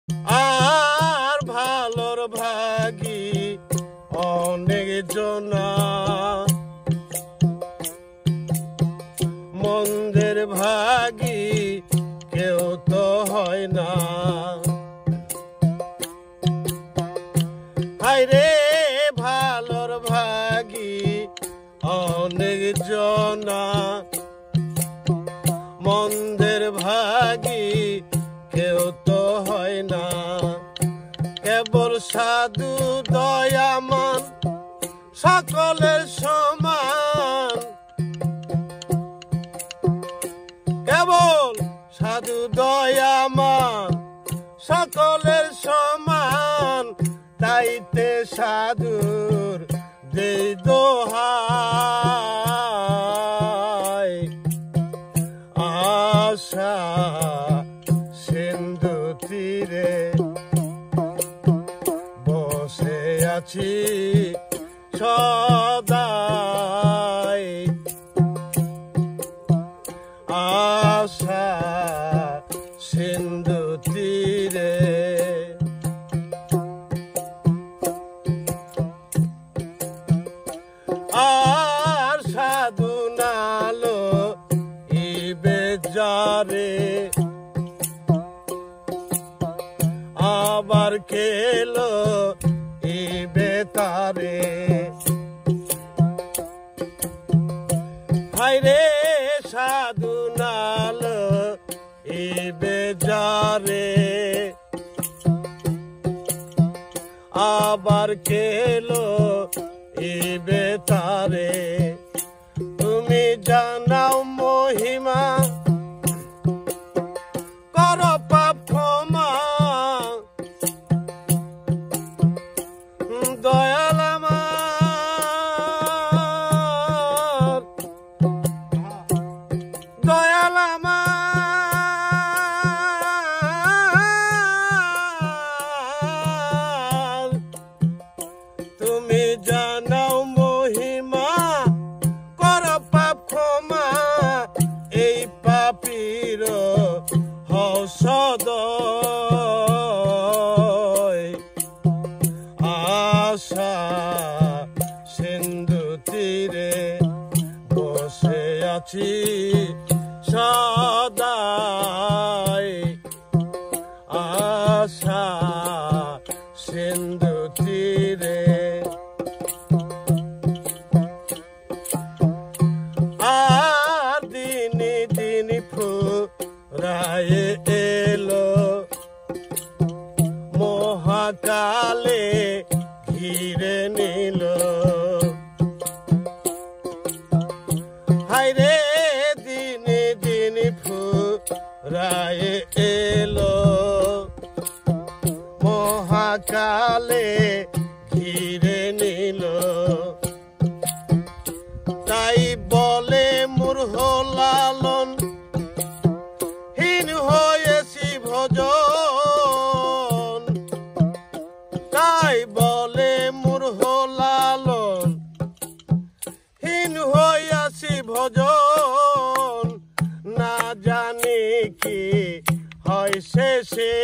আর ভালোর ভাগী অনেক জনা, মন্দের ভাগী কেউ তো হয় না। হায়রে ভালোর ভাগী অনেক জনা, মন্দের ভাগী কেউ তো হয় না। কেবল সাধু দয়ামান সকলের সমান, কেবল সাধু দয়ামান সকলের সমান। তাইতে সাধুর দেই দোহাই, আশা সিন্ধু তীরে বসে আছি সদাই, আশা সিন্ধু তীরে। আর সাধু নালো ইবে যারে, আবার খেলো ইবে তারে। হায়রে সাধু নালো ইবে যারে, আবার খেলো ইবে তারে। তুমি জানাও মহিমা কর পাপ ক্ষমা, দয়াল আমার, দয়াল আমার। তুমি জানাও মহিমা কর পাপ ক্ষমা, এই পাপীর হও সদয়, আশা সিন্ধু তীরে বসে আছি সদাই, আশা সিন্ধু তীরে। আর দিনে দিনে ফুরায়ে এলো মহাকালে ঘিরে নিল। হায়রে দিনে দিনে ফুরায়ে এলো মহাকালে ঘিরে নিল। তাই বলে মূর্খ লালন হীন হয়েছি ভজন, তাই বলে মূর্খ লালন হীন হইয়াছি ভজন। না জানি কি হয় শেষে,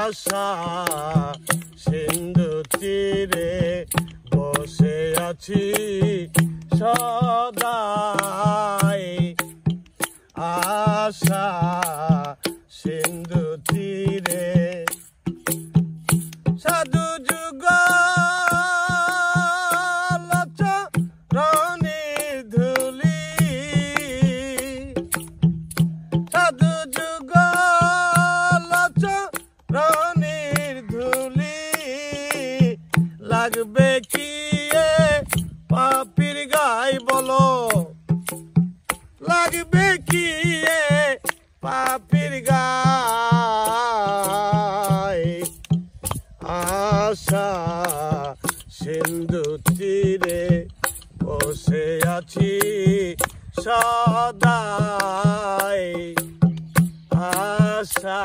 আশা সিন্ধু তীরে বসে আছি সদাই, আশা সিন্ধু তীরে। সাধু যুগল চরণের ধূলি, সাধু যুগল চরণের ধূলি। লাগবে কি এ পাপীর গায়ে বলো, লাগবে কি এ পাপীর গায়ে, আশা সিন্ধু তীরে বসে আছি সদাই, আশা